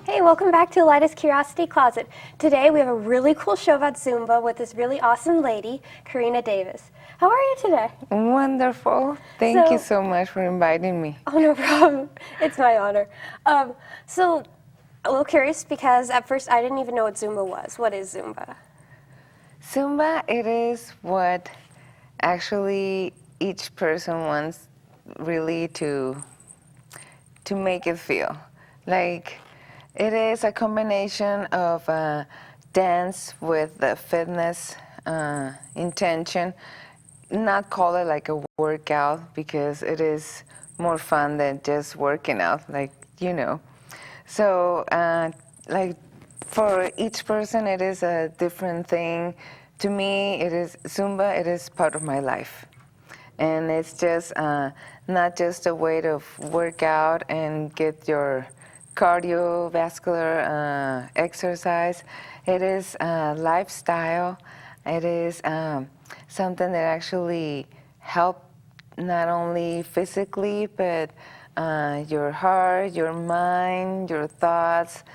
Hey, welcome back to Aleida's Curiosity Closet. Today we have a really cool show about Zumba with this really awesome lady, Karina Davis. How are you today? Wonderful. Thank you so much for inviting me. Oh, no problem. It's my honor. So, a little curious because at first I didn't even know what Zumba was. What is Zumba? Zumba, it is what actually each person wants really to make it feel. Like, it is a combination of dance with the fitness intention. Not call it like a workout because it is more fun than just working out, like, you know. So, like, for each person, it is a different thing. To me, it is Zumba, it is part of my life. And it's just not just a way to work out and get your cardiovascular exercise. It is a lifestyle. It is something that actually helps not only physically, but your heart, your mind, your thoughts.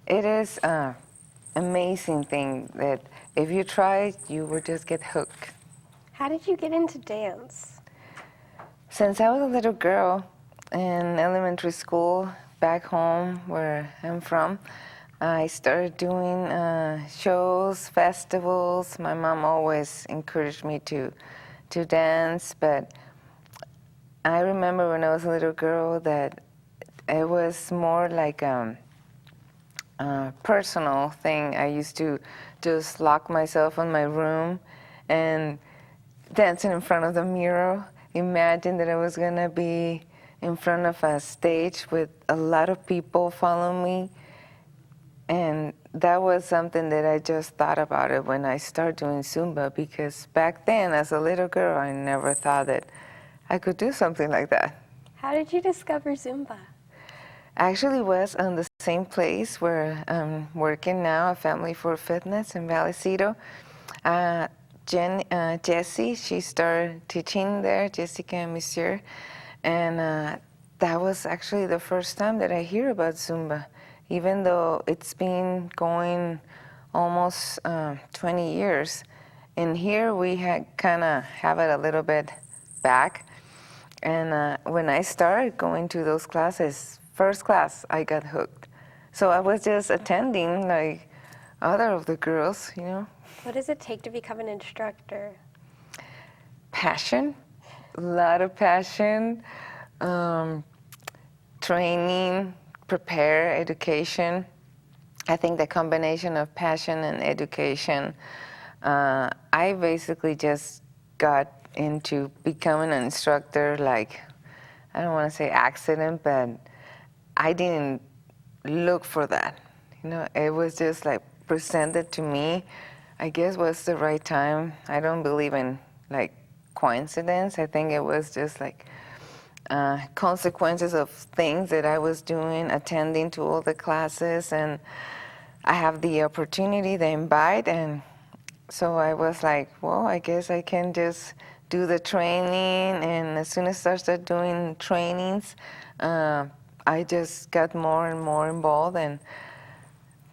It is an amazing thing that if you try it, you will just get hooked. How did you get into dance? Since I was a little girl in elementary school back home where I'm from, I started doing shows, festivals. My mom always encouraged me to dance, but I remember when I was a little girl that it was more like a personal thing. I used to just lock myself in my room and dancing in front of the mirror. Imagine that I was gonna be in front of a stage with a lot of people following me. And that was something that I just thought about it when I started doing Zumba, because back then, as a little girl, I never thought that I could do something like that. How did you discover Zumba? I actually was on the same place where I'm working now, a Family for Fitness in Vallecito. Jessie, she started teaching there, Jessica and Monsieur, and that was actually the first time that I hear about Zumba, even though it's been going almost 20 years. And here we kind of have it a little bit back. And when I started going to those classes, first class, I got hooked. So I was just attending like other of the girls, you know. What does it take to become an instructor? Passion, a lot of passion, training, prepare, education. I think the combination of passion and education, I basically just got into becoming an instructor, like, I don't want to say accident, but I didn't look for that. You know, it was just like presented to me. I guess was the right time. I don't believe in like coincidence. I think it was just like consequences of things that I was doing, attending to all the classes, and I have the opportunity, the invite, and so I was like, well, I guess I can just do the training. And as soon as I started doing trainings, I just got more and more involved, and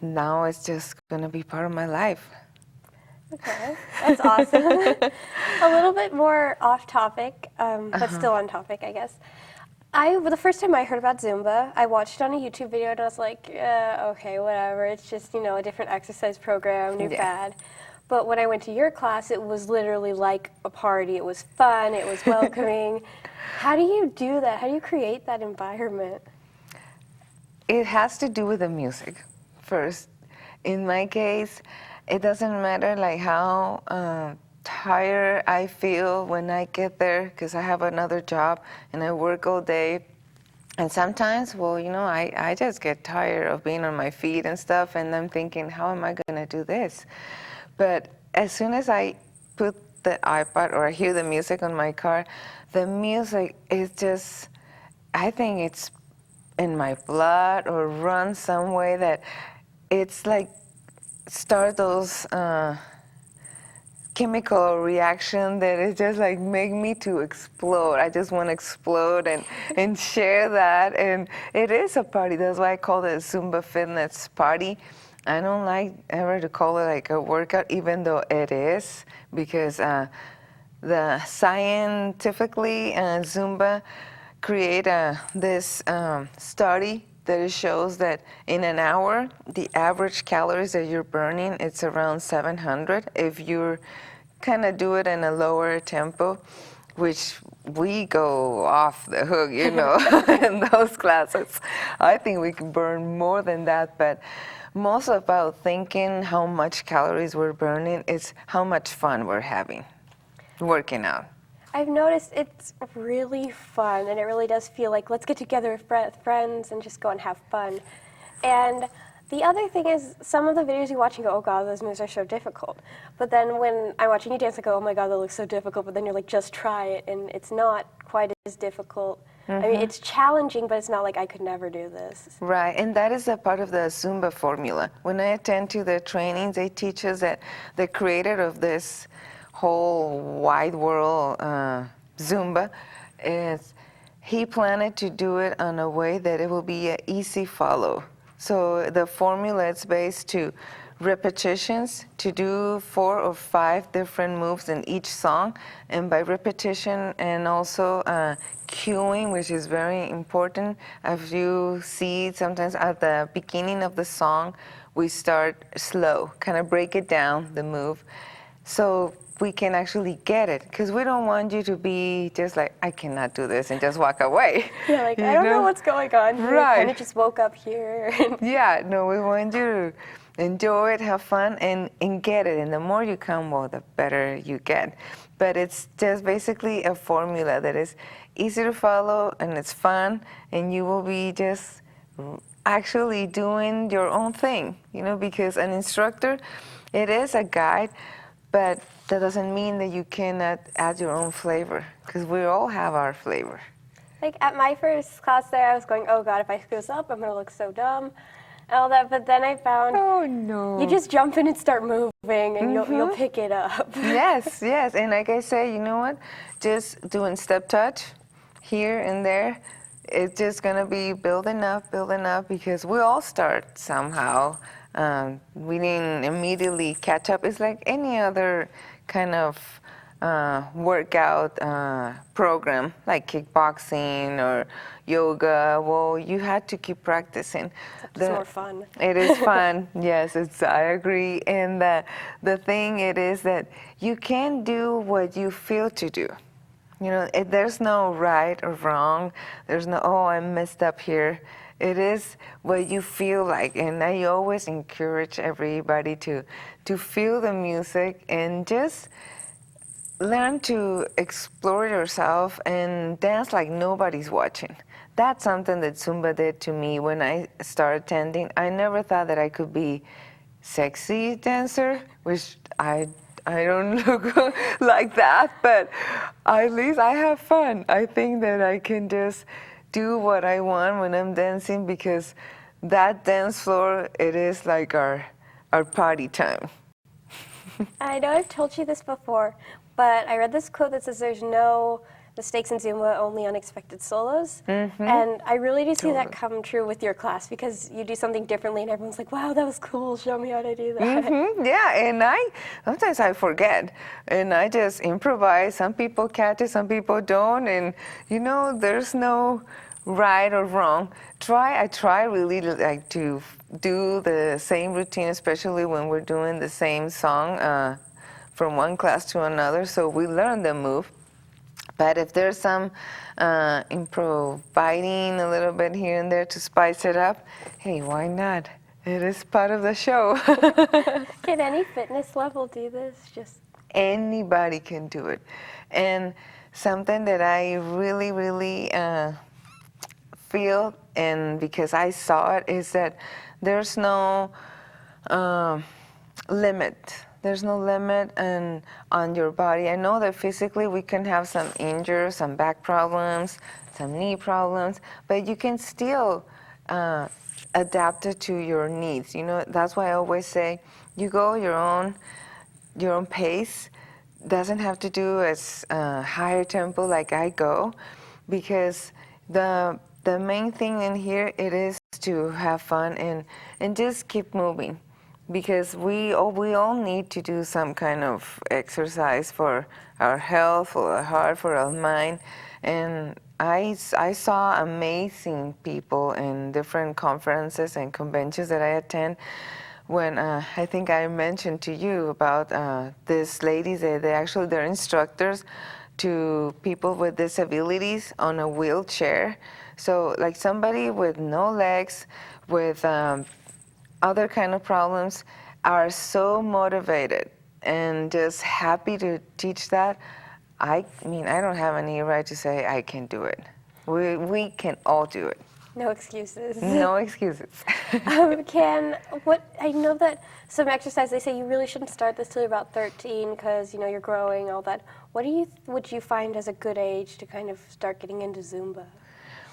now it's just gonna be part of my life. Okay, that's awesome. A little bit more off topic, but still on topic, I guess. The first time I heard about Zumba, I watched it on a YouTube video and I was like, okay, whatever. It's just, a different exercise program, new fad. But when I went to your class, it was literally like a party. It was fun, it was welcoming. How do you do that? How do you create that environment? It has to do with the music first. In my case, it doesn't matter like how tired I feel when I get there, because I have another job and I work all day. And sometimes, well, I just get tired of being on my feet and stuff, and I'm thinking, how am I going to do this? But as soon as I put the iPod or I hear the music on my car, the music is just, I think it's in my blood or runs some way that it's like start those chemical reaction that it just like make me to explode. I just want to explode and share that. And it is a party. That's why I call it a Zumba fitness party. I don't like ever to call it like a workout, even though it is, because the scientifically Zumba create this study that it shows that in an hour, the average calories that you're burning, it's around 700. If you kind of do it in a lower tempo, which we go off the hook, in those classes. I think we can burn more than that, but most about thinking how much calories we're burning is how much fun we're having working out. I've noticed it's really fun, and it really does feel like let's get together with friends and just go and have fun. And the other thing is, some of the videos you watch and go, oh God, those moves are so difficult. But then when I'm watching you dance, I go, oh my God, that looks so difficult. But then you're like, just try it, and it's not quite as difficult. I mean, it's challenging, but it's not like I could never do this. Right, and that is a part of the Zumba Formula. When I attend to the trainings, they teach us that the creator of this whole wide world Zumba he planned to do it in a way that it will be an easy follow. So the formula is based to repetitions, to do 4 or 5 different moves in each song, and by repetition and also cueing, which is very important. As you see sometimes at the beginning of the song, we start slow, kind of break it down, the move, so we can actually get it, because we don't want you to be just like, I cannot do this, and just walk away. Yeah, like, I don't know what's going on here. Right. I kind of just woke up here. Yeah, no, we want you to enjoy it, have fun, and get it. And the more you come, well, the better you get. But it's just basically a formula that is easy to follow, and it's fun, and you will be just actually doing your own thing, because an instructor, it is a guide, but that doesn't mean that you cannot add your own flavor, because we all have our flavor. Like at my first class there, I was going, oh God, if I screw this up, I'm gonna look so dumb, and all that. But then I found, oh no, you just jump in and start moving, and you'll pick it up. Yes, and like I say, you know what? Just doing step touch here and there, it's just gonna be building up, because we all start somehow. We didn't immediately catch up. It's like any other kind of workout program, like kickboxing or yoga. Well, you had to keep practicing. It's more fun. It is fun. Yes, I agree. And the thing it is that you can do what you feel to do. There's no right or wrong. There's no, oh, I messed up here. It is what you feel like, and I always encourage everybody to feel the music and just learn to explore yourself and dance like nobody's watching. That's something that Zumba did to me when I started attending. I never thought that I could be sexy dancer, which I don't look like that, but at least I have fun. I think that I can just do what I want when I'm dancing, because that dance floor, it is like our party time. I know I've told you this before, but I read this quote that says there's no mistakes in Zumba, only unexpected solos. And I really do see that come true with your class, because you do something differently and everyone's like, wow, that was cool, show me how to do that. Yeah, and sometimes I forget, and I just improvise. Some people catch it, some people don't, and there's no right or wrong. I try really like to do the same routine, especially when we're doing the same song from one class to another, so we learn the move. But if there's some improvising a little bit here and there to spice it up, hey, why not? It is part of the show. Can any fitness level do this? Just anybody can do it. And something that I really, really feel, and because I saw it, is that there's no limit. There's no limit on your body. I know that physically we can have some injuries, some back problems, some knee problems, but you can still adapt it to your needs. You know, that's why I always say you go your own pace. Doesn't have to do as higher tempo like I go, because the main thing in here, it is to have fun and just keep moving, because we all need to do some kind of exercise for our health, for our heart, for our mind. And I saw amazing people in different conferences and conventions that I attend, when I think I mentioned to you about these ladies. They're instructors to people with disabilities on a wheelchair. So like somebody with no legs, with other kind of problems, are so motivated and just happy to teach that. I mean, I don't have any right to say I can do it. We can all do it. No excuses. No excuses. I know that some exercise, they say you really shouldn't start this till you're about 13 because, you know, you're growing, all that. What would you find as a good age to kind of start getting into Zumba?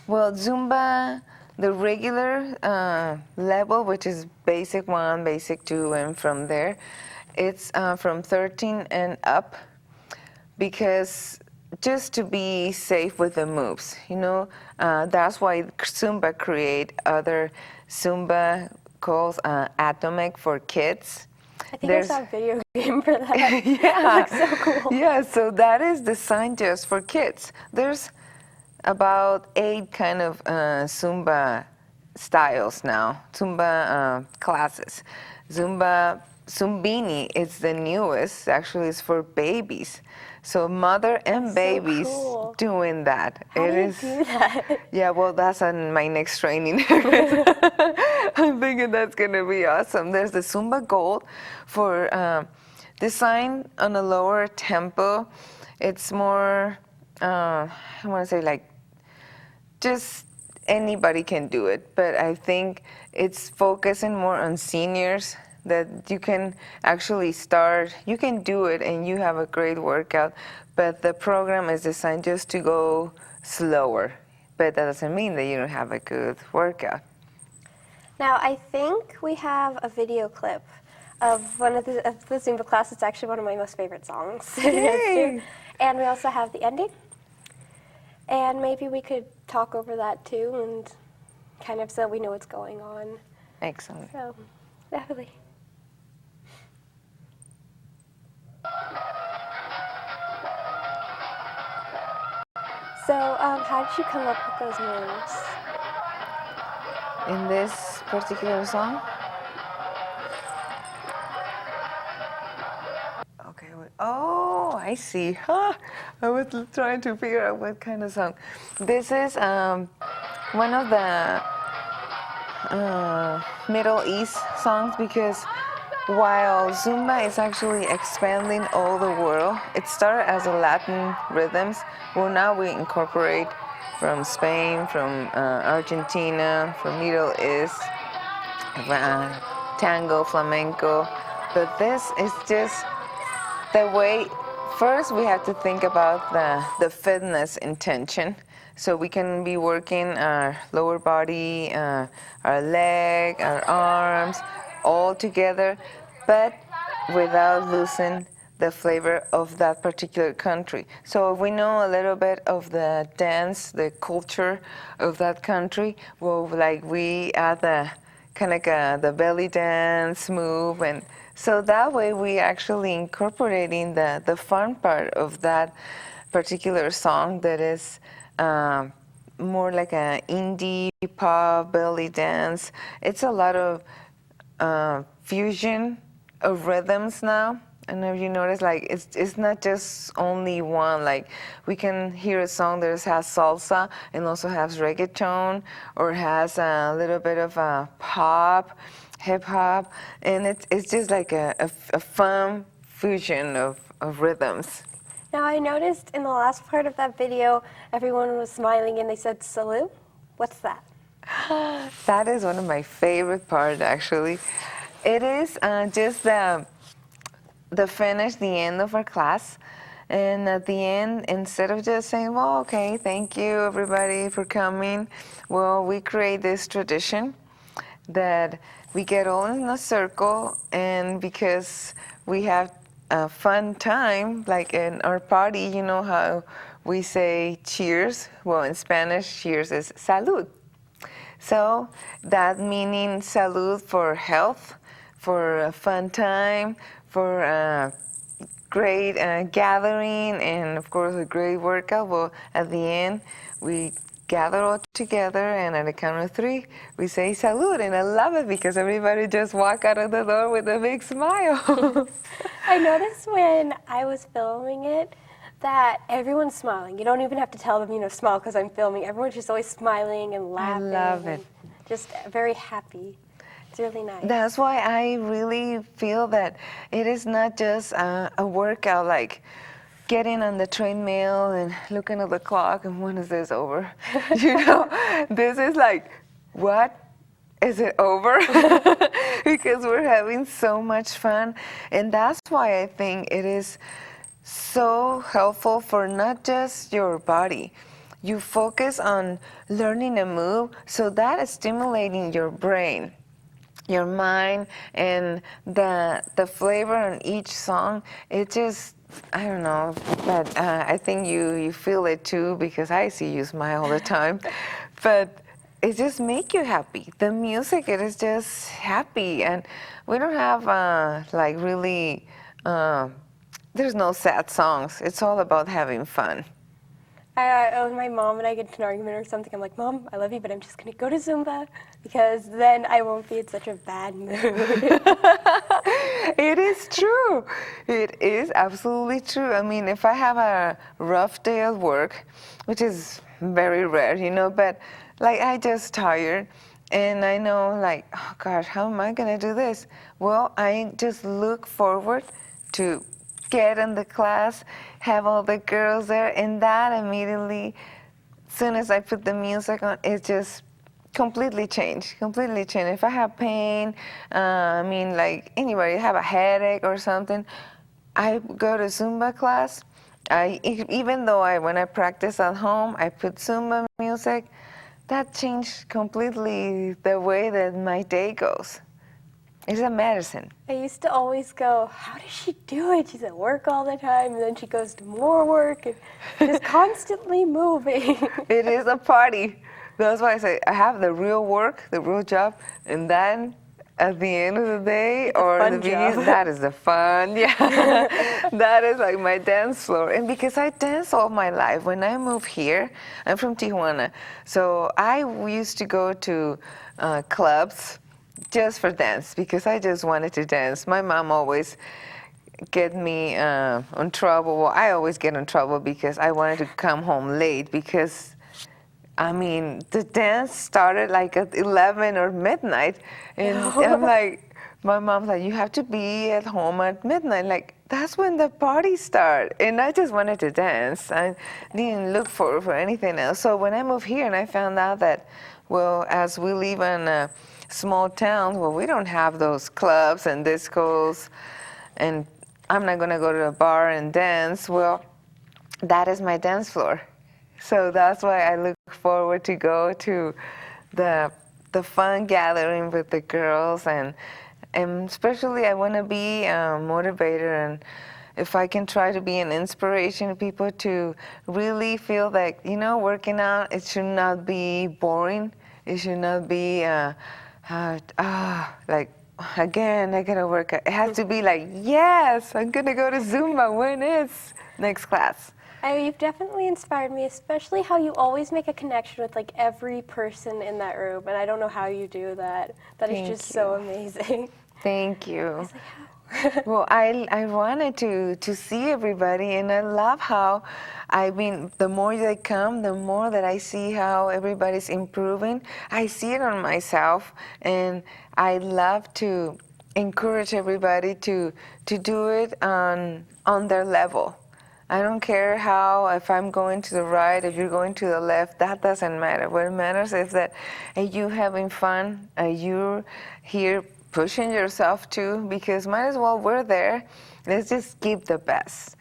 Well, Zumba, the regular level, which is basic 1, basic 2, and from there, it's from 13 and up, because just to be safe with the moves, you know, that's why Zumba create other Zumba called Atomic for kids. I think I saw a video game for that. Yeah. That looks so cool. Yeah, so that is designed just for kids. There's about 8 kind of Zumba styles now, Zumba classes. Zumbini is the newest. Actually, it's for babies. So mother and babies cool. doing that. How do you do that? Yeah, well, that's on my next training. I'm thinking that's going to be awesome. There's the Zumba Gold for design on a lower tempo. It's more, I want to say, like, just anybody can do it, but I think it's focusing more on seniors, that you can actually start, you can do it and you have a great workout, but the program is designed just to go slower, but that doesn't mean that you don't have a good workout. Now, I think we have a video clip of one of the Zumba class. It's actually one of my most favorite songs. Yay! And we also have the ending. And maybe we could talk over that too, and kind of so we know what's going on. Excellent. So, definitely. So, how did you come up with those moves? In this particular song? Okay, oh, I see. Huh. I was trying to figure out what kind of song. This is one of the Middle East songs, because while Zumba is actually expanding all the world, it started as a Latin rhythms. Well, now we incorporate from Spain, from Argentina, from Middle East, tango, flamenco. But this is just the way. First, we have to think about the fitness intention. So we can be working our lower body, our leg, our arms, all together, but without losing the flavor of that particular country. So if we know a little bit of the dance, the culture of that country, well, like we add the kind of the belly dance move, and so that way we actually incorporating the fun part of that particular song, that is more like an indie pop belly dance. It's a lot of fusion of rhythms now. I don't know if you notice, like it's not just only one. Like we can hear a song that has salsa and also has reggaeton, or has a little bit of pop, hip hop, and it's just like a fun fusion of rhythms. Now, I noticed in the last part of that video, everyone was smiling and they said salud. What's that? That is one of my favorite parts, actually. It is just the finish, the end of our class. And at the end, instead of just saying, well, okay, thank you everybody for coming, well, we create this tradition that we get all in a circle, and because we have a fun time, like in our party, you know how we say cheers? Well, in Spanish, cheers is salud. So that meaning salud for health, for a fun time, for a great gathering, and of course a great workout. Well, at the end, we gather all together, and at the count of three, we say salud, and I love it because everybody just walk out of the door with a big smile. I noticed when I was filming it that everyone's smiling. You don't even have to tell them, smile because I'm filming. Everyone's just always smiling and laughing. I love it. And just very happy. It's really nice. That's why I really feel that it is not just a workout like getting on the treadmill and looking at the clock and when is this over? This is like, what? Is it over? Because we're having so much fun. And that's why I think it is so helpful for not just your body. You focus on learning a move, so that is stimulating your brain, your mind, and the flavor on each song. It just, I don't know, but I think you feel it too, because I see you smile all the time. But it just make you happy. The music, it is just happy, and we don't have like really. There's no sad songs. It's all about having fun. When my mom and I get into an argument or something, I'm like, Mom, I love you, but I'm just going to go to Zumba because then I won't be in such a bad mood. It is true. It is absolutely true. I mean, if I have a rough day at work, which is very rare, but like I just tired and I know like, oh gosh, how am I going to do this? Well, I just look forward to get in the class, have all the girls there, and that immediately, as soon as I put the music on, it just completely changed. If I have pain, like anybody have a headache or something, I go to Zumba class. Even though when I practice at home, I put Zumba music, that changed completely the way that my day goes. It's a medicine. I used to always go, how does she do it? She's at work all the time, and then she goes to more work, and just constantly moving. It is a party. That's why I say I have the real work, the real job, and then at the end of the day or the beginning, that is the fun. Yeah, that is like my dance floor. And because I dance all my life, when I moved here, I'm from Tijuana, so I used to go to clubs just for dance because I just wanted to dance. My mom always get me in trouble. Well, I always get in trouble because I wanted to come home late because, the dance started like at 11 or midnight. And I'm like, my mom's like, you have to be at home at midnight. Like, that's when the party starts. And I just wanted to dance. I didn't look for anything else. So when I moved here and I found out that, well, as we live in small towns, well, we don't have those clubs and discos, and I'm not going to go to a bar and dance. Well, that is my dance floor. So that's why I look forward to go to the fun gathering with the girls, and especially I want to be a motivator, and if I can try to be an inspiration to people to really feel that, working out, it should not be boring. It should not be like, again, I gotta work out. It has to be like, yes, I'm gonna go to Zumba. When is next class? You've definitely inspired me, especially how you always make a connection with like every person in that room, and I don't know how you do that. That is just so amazing. Thank you. I was like, how? Well, I wanted to see everybody, and I love how, the more they come, the more that I see how everybody's improving. I see it on myself, and I love to encourage everybody to do it on their level. I don't care if I'm going to the right, if you're going to the left, that doesn't matter. What matters is that are you having fun? Are you here pushing yourself too? Because might as well, we're there. Let's just give the best.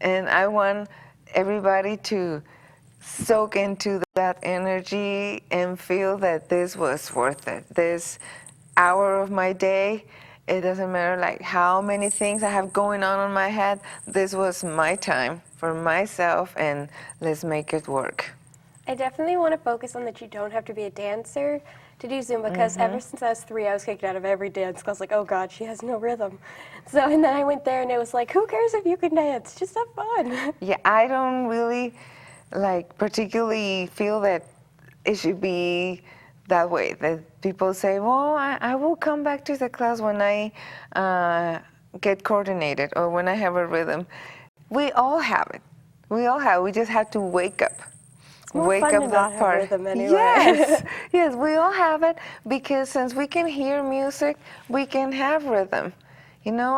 And I want everybody to soak into that energy and feel that this was worth it. This hour of my day, it doesn't matter like how many things I have going on in my head. This was my time for myself, and let's make it work. I definitely want to focus on that you don't have to be a dancer to do Zumba, because ever since I was 3, I was kicked out of every dance because I was like, oh God, she has no rhythm. So, and then I went there and it was like, who cares if you can dance? Just have fun. Yeah, I don't really particularly feel that it should be that way. That people say, well, I will come back to the class when I get coordinated or when I have a rhythm. We all have it. We all have. We just have to wake up. It's more fun to not have rhythm anyway. Yes, yes, we all have it, because since we can hear music, we can have rhythm. You know,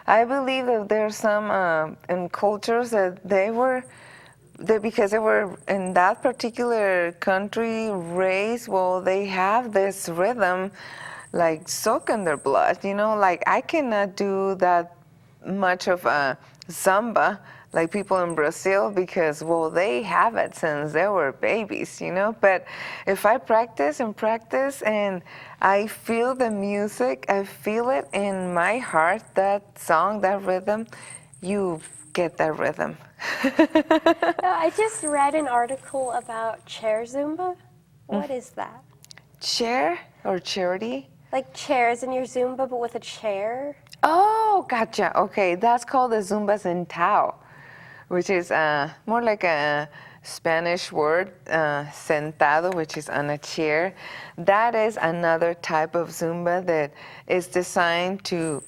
I believe that there's some in cultures that because they were in that particular country, race, well, they have this rhythm like soak in their blood, you know, like I cannot do that much of a Zumba like people in Brazil, because, well, they have it since they were babies, you know. But if I practice and practice and I feel the music, I feel it in my heart, that song, that rhythm, you get that rhythm. I just read an article about chair Zumba. What is that? Chair or charity? Like chairs in your Zumba, but with a chair? Oh, gotcha. Okay, that's called the Zumba Sentado, which is more like a Spanish word, sentado, which is on a chair. That is another type of Zumba that is designed to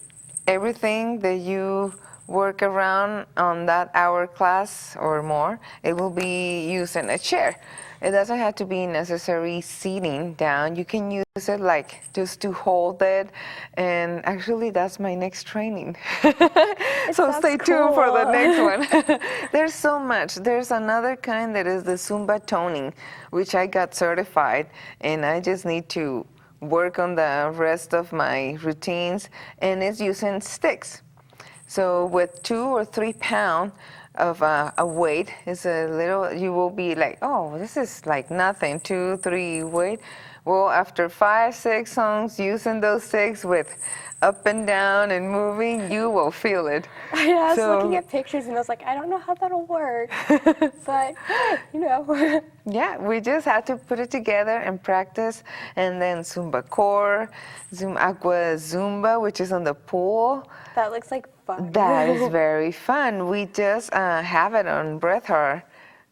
everything that you work around on that hour class or more, it will be used in a chair. It doesn't have to be necessary seating down. You can use it like just to hold it. And actually, that's my next training. So stay tuned for the next one. There's so much. There's another kind that is the Zumba toning, which I got certified, and I just need to work on the rest of my routines, and it's using sticks. So with 2 or 3 pounds of a weight, is a little, you will be like, oh, this is like nothing, 2, 3 weight. Well, after 5, 6 songs using those sticks with up and down and moving, you will feel it. I was looking at pictures and I was like, I don't know how that'll work, but hey, you know. Yeah, we just have to put it together and practice. And then Zumba Core, Aqua Zumba, which is on the pool. That looks like fun. That is very fun. We just have it on Breath Heart,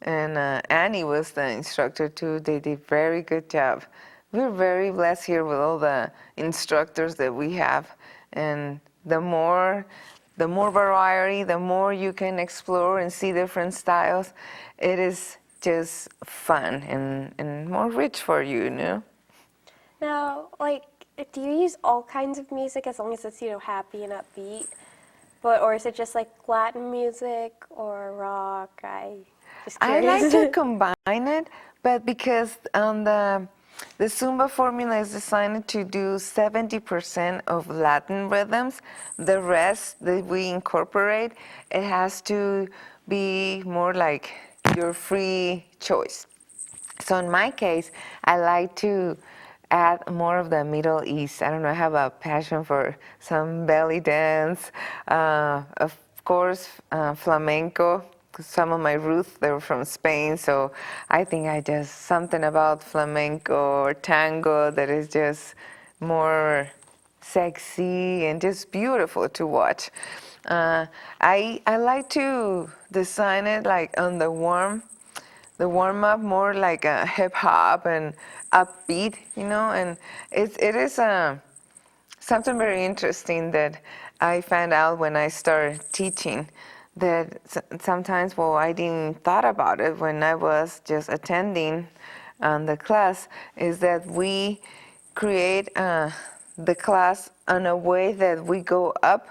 and Annie was the instructor too. They did a very good job. We're very blessed here with all the instructors that we have, and the more variety, the more you can explore and see different styles. It is just fun and more rich for you, you know? Now, like, do you use all kinds of music as long as it's, you know, happy and upbeat? Or is it just like Latin music or rock? I like to combine it, but because the Zumba Formula is designed to do 70% of Latin rhythms, the rest that we incorporate, it has to be more like your free choice. So in my case, I like to add more of the Middle East. I don't know, I have a passion for some belly dance, of course, flamenco. Some of my roots, they were from Spain, so I think something about flamenco or tango that is just more sexy and just beautiful to watch. I like to design it like on the warm-up, more like a hip-hop and upbeat, you know, and it is something very interesting that I found out when I started teaching, that sometimes, well, I didn't thought about it when I was just attending the class, is that we create the class in a way that we go up,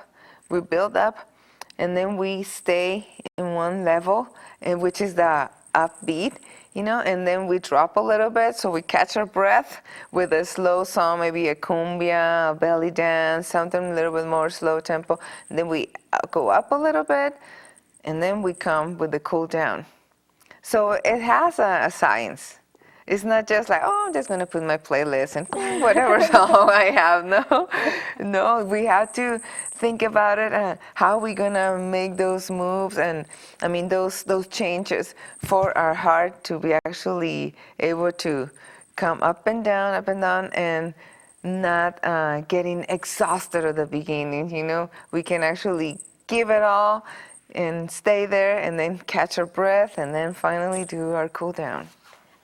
we build up and then we stay in one level, which is the upbeat, and then we drop a little bit, so we catch our breath with a slow song, maybe a cumbia, a belly dance, something a little bit more slow tempo, and then we go up a little bit, and then we come with the cool down. So it has a science. It's not just like, oh, I'm just going to put my playlist and whatever song I have. No, we have to think about it. How are we going to make those moves and, I mean, those changes for our heart to be actually able to come up and down, and not getting exhausted at the beginning. We can actually give it all and stay there and then catch our breath and then finally do our cool down.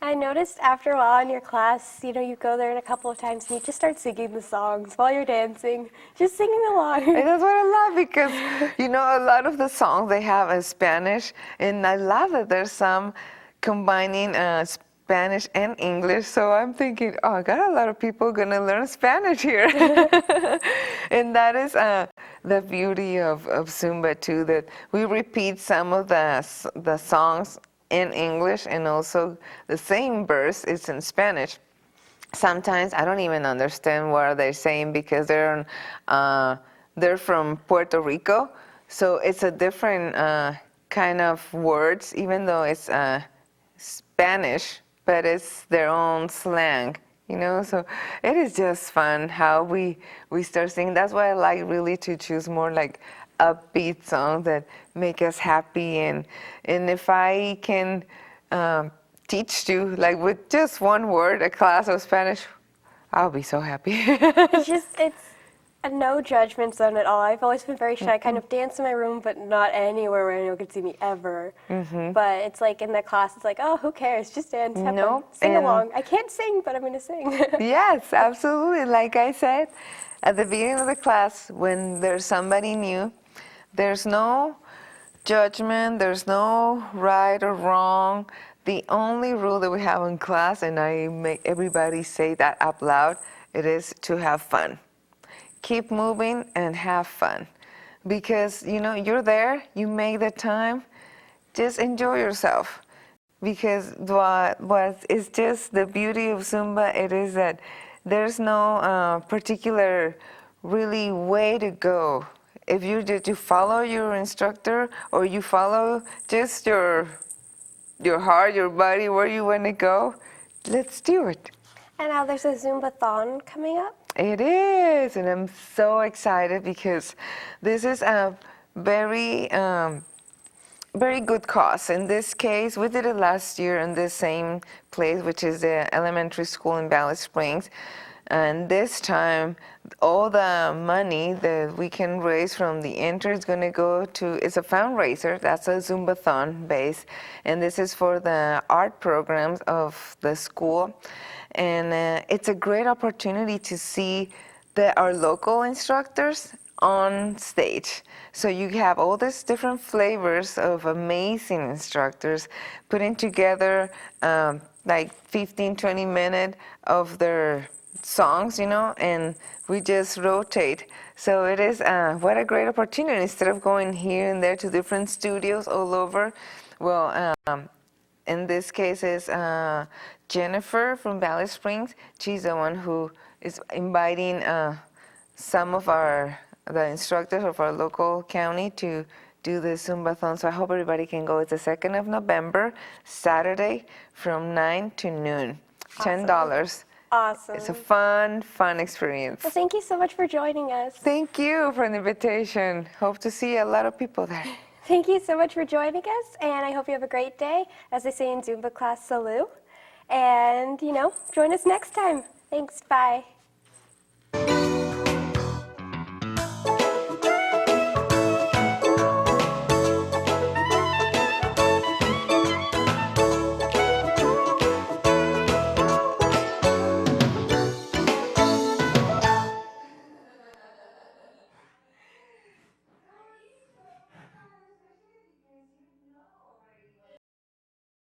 I noticed after a while in your class, you go there a couple of times and you just start singing the songs while you're dancing, just singing along. And that's what I love because, a lot of the songs they have in Spanish, and I love that there's some combining Spanish and English. So I'm thinking, oh, I got a lot of people going to learn Spanish here. And that is the beauty of Zumba, too, that we repeat some of the songs in English, and also the same verse is in Spanish. Sometimes I don't even understand what they're saying because they're from Puerto Rico, so it's a different kind of words, even though it's Spanish, but it's their own slang, So it is just fun how we start singing. That's why I like really to choose more like upbeat songs that make us happy, and if I can teach you like with just one word a class of Spanish, I'll be so happy. It's a no judgment zone at all. I've always been very shy. I kind of dance in my room, but not anywhere where anyone could see me ever. But it's like in the class, it's like, oh, who cares? Just dance, have fun, sing along. I can't sing, but I'm going to sing. Yes, absolutely. Like I said at the beginning of the class, when there's somebody new, there's no judgment, there's no right or wrong. The only rule that we have in class, and I make everybody say that out loud, it is to have fun. Keep moving and have fun. Because, you're there, you make the time, just enjoy yourself. Because what is just the beauty of Zumba, it is that there's no particular really way to go. If you follow your instructor, or you follow just your heart, your body, where you want to go, let's do it. And now there's a Zumbathon coming up. It is, and I'm so excited because this is a very, very good cause. In this case, we did it last year in the same place, which is the elementary school in Valley Springs. And this time, all the money that we can raise from the entry is going to go to, it's a fundraiser, that's a Zumbathon base. And this is for the art programs of the school. And it's a great opportunity to see our local instructors on stage. So you have all these different flavors of amazing instructors putting together like 15, 20 minutes of their songs, and we just rotate. So it is what a great opportunity. Instead of going here and there to different studios all over, well, in this case is Jennifer from Valley Springs. She's the one who is inviting some of the instructors of our local county to do the Zumbathon. So I hope everybody can go. It's the 2nd of November, Saturday, from 9 to noon. $10. Awesome. It's a fun experience. Well, thank you so much for joining us. Thank you for the invitation. Hope to see a lot of people there. Thank you so much for joining us, and I hope you have a great day. As they say in Zumba class, salud. And, join us next time. Thanks. Bye.